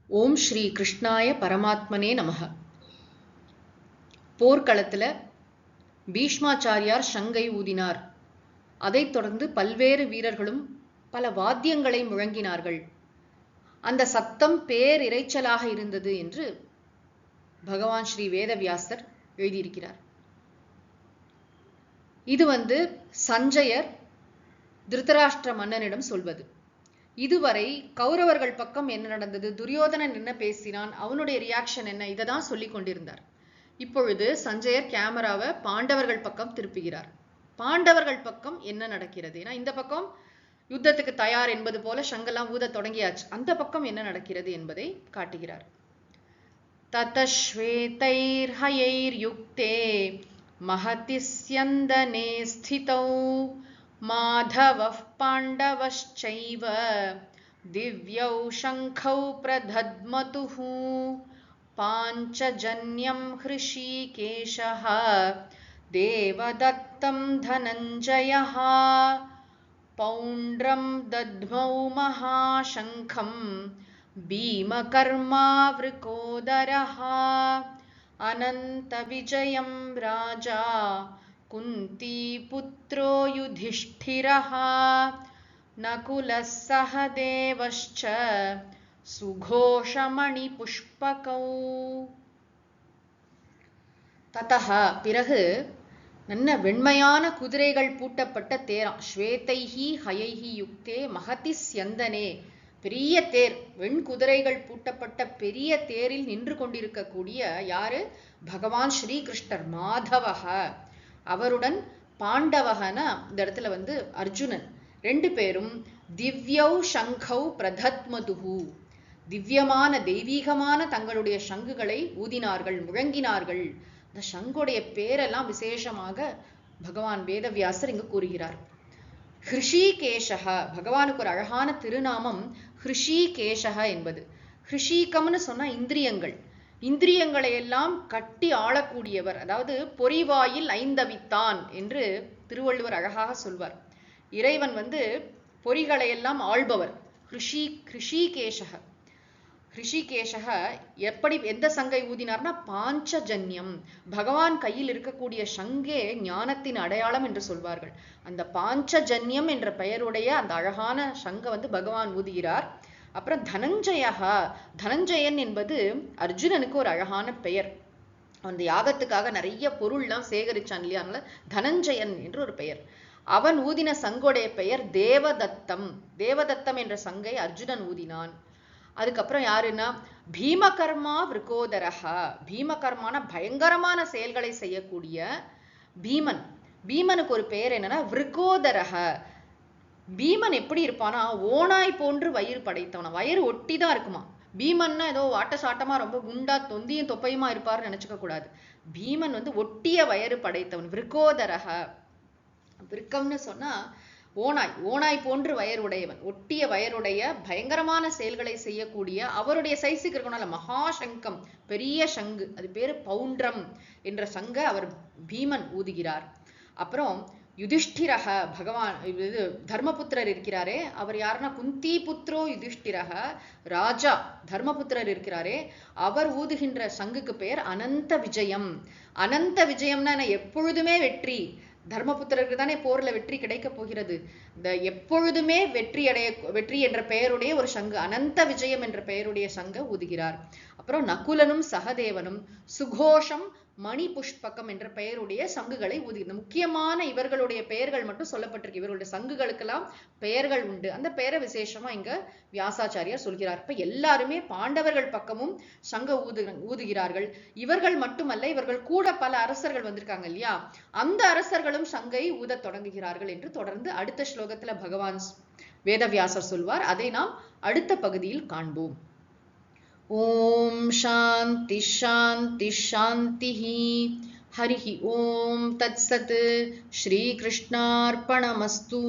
ஓம் ஸ்ரீ கிருஷ்ணாய பரமாத்மனே நமஹ. போர்க்களத்துல பீஷ்மாச்சாரியார் சங்கை ஊதினார். அதைத் தொடர்ந்து பல்வேறு வீரர்களும் பல வாத்தியங்களை முழங்கினார்கள். அந்த சத்தம் பேரிரைச்சலாக இருந்தது என்று பகவான் ஸ்ரீ வேதவியாசர் எழுதியிருக்கிறார். இது சஞ்சயர் திருதராஷ்டிர மன்னனிடம் சொல்வது. இதுவரை கௌரவர்கள் பக்கம் என்ன நடந்தது, துரியோதனன் என்ன பேசினான், அவனுடைய ரியாக்ஷன் என்ன, இதை தான் சொல்லி கொண்டிருந்தார். இப்பொழுது சஞ்சயர் கேமராவை பாண்டவர்கள் பக்கம் திருப்புகிறார். பாண்டவர்கள் பக்கம் என்ன நடக்கிறது? ஏன்னா இந்த பக்கம் யுத்தத்துக்கு தயார் என்பது போல சங்கெல்லாம் ஊத தொடங்கியாச்சு. அந்த பக்கம் என்ன நடக்கிறது என்பதை காட்டுகிறார். ததஸ்வேதைர் ஹயைர் யுக்தே மஹதி ஸ்யந்தனே ஸ்திதௌ மாதவः பாண்டவश्चैव திவ்யௌ சங்கௌ பிரதத்மதுः பாஞ்சஜன்யம் ஹ்ருஷீகேஷः தேவதத்தம் தனஞ்சயः பௌண்ட்ரம் தத்மௌ மகாசங்கம் பீமகர்மா விருகோதரः அனந்த விஜயம் ராஜா குந்தி புத்ரோ யுதிஷ்டிரः நகுலः சஹதேவश्च சுகோஷமணி புஷ்பகௌ. ததஹ பிறகு நல்ல வெண்மையான குதிரைகள் பூட்டப்பட்ட தேராம். ஸ்வேதைஹி ஹயைஹி யுக்தே மகதி ஸ்யந்தனே, பெரிய தேர், வெண் குதிரைகள் பூட்டப்பட்ட பெரிய தேரில் நின்று கொண்டிருக்கக்கூடிய யாரு? பகவான் ஸ்ரீகிருஷ்ணர். மாதவஹ, அவருடன் பாண்டவகன இந்த இடத்துல அர்ஜுனன், ரெண்டு பேரும் திவ்யௌ சங்கௌ பிரதத்மதுஹு, திவ்யமான தெய்வீகமான தங்களுடைய சங்குகளை ஊதினார்கள், முழங்கினார்கள். இந்த சங்குடைய பேரெல்லாம் விசேஷமாக பகவான் வேதவியாசர் இங்கு கூறுகிறார். ஹ்ருஷீகேஷஹ, பகவானுக்கு ஒரு அழகான திருநாமம் ஹ்ருஷீகேஷஹ என்பது. ஹ்ருஷீகம்னு சொன்னா இந்திரியங்கள், இந்திரியங்களை எல்லாம் கட்டி ஆளக்கூடியவர். அதாவது பொறிவாயில் ஐந்தவித்தான் என்று திருவள்ளுவர் அழகாக சொல்வார். இறைவன் பொறிகளை எல்லாம் ஆள்பவர். ஹ்ருஷீகேஷஹ, ஹ்ருஷீகேஷஹ எப்படி எந்த சங்கை ஊதினார்னா பாஞ்சஜன்யம், பகவான் கையில் இருக்கக்கூடிய சங்கே ஞானத்தின் அடையாளம் என்று சொல்வார்கள். அந்த பாஞ்சஜன்யம் என்ற பெயருடைய அந்த அழகான சங்க பகவான் ஊதுகிறார். அப்புறம் தனஞ்சயா, தனஞ்சயன் என்பது அர்ஜுனனுக்கு ஒரு அழகான பெயர். அந்த யாகத்துக்காக நிறைய பொருள்லாம் சேகரிச்சான் இல்லையா, அதனால தனஞ்சயன் என்று ஒரு பெயர். அவன் ஊதின சங்கோடைய பெயர் தேவதத்தம். தேவதத்தம் என்ற சங்கை அர்ஜுனன் ஊதினான். அதுக்கப்புறம் யாருன்னா பீமகர்மா விருகோதரஹா, பீமகர்மான பயங்கரமான செயல்களை செய்யக்கூடிய பீமன். பீமனுக்கு ஒரு பெயர் என்னன்னா விருகோதரஹ. பீமன் எப்படி இருப்பானா, ஓனாய் போன்று வயிறு படைத்தவன, வயிறு ஒட்டி தான் இருக்குமா. பீமன்னா ஏதோ வாட்ட சாட்டமா ரொம்ப குண்டா தொந்தியும் தொப்பையுமா இருப்பாருன்னு நினைச்சுக்க கூடாது. பீமன் ஒட்டிய வயிறு படைத்தவன். விருகோதரஹ, விருக்கம்னு சொன்னா ஓனாய், ஓனாய் போன்று வயர் உடையவன், ஒட்டிய வயருடைய பயங்கரமான செயல்களை செய்யக்கூடிய, அவருடைய சைஸுக்கு இருக்கணும்ல மகாசங்கம், பெரிய சங்கு, அது பேரு பௌண்ட்ரம் என்ற சங்க அவர் பீமன் ஊதுகிறார். அப்புறம் யுதிஷ்டிரஹ, பகவான் தர்மபுத்திரர் இருக்கிறாரே, அவர் யாருன்னா குந்தி புத்ரோ யுதிஷ்டிரஹ, ராஜா தர்மபுத்திரர் இருக்கிறாரே, அவர் ஊதுகின்ற சங்குக்கு பெயர் அனந்த விஜயம். அனந்த விஜயம்னா எப்பொழுதுமே வெற்றி. தர்மபுத்திரருக்கு தானே போர்ல வெற்றி கிடைக்க போகிறது. இந்த எப்பொழுதுமே வெற்றி என்ற பெயருடைய ஒரு சங்கு, அனந்த விஜயம் என்ற பெயருடைய சங்க ஊதுகிறார். அப்புறம் நகுலனும் சகதேவனும் சுகோஷம் மணி புஷ்பகம் என்ற பெயருடைய சங்குகளை ஊதுகிறார். முக்கியமான இவர்களுடைய பெயர்கள் மட்டும் சொல்லப்பட்டிருக்கு. இவர்களுடைய சங்குகளுக்கெல்லாம் பெயர்கள் உண்டு. அந்த பெயரை விசேஷமா இங்க வியாசாச்சாரியார் சொல்கிறார். இப்ப எல்லாருமே பாண்டவர்கள் பக்கமும் சங்க ஊதுகிறார்கள். இவர்கள் மட்டுமல்ல, இவர்கள் கூட பல அரசர்கள் வந்திருக்காங்க இல்லையா, அந்த அரசர்களும் சங்கை ஊத தொடங்குகிறார்கள் என்று தொடர்ந்து அடுத்த ஸ்லோகத்துல பகவான் வேதவியாசர் சொல்வார். அதை நாம் அடுத்த பகுதியில் காண்போம். ஓம் சாந்தி சாந்தி சாந்திஹி. ஹரிஹி ஓம் தத்சத். ஸ்ரீ கிருஷ்ணார்ப்பணமஸ்து.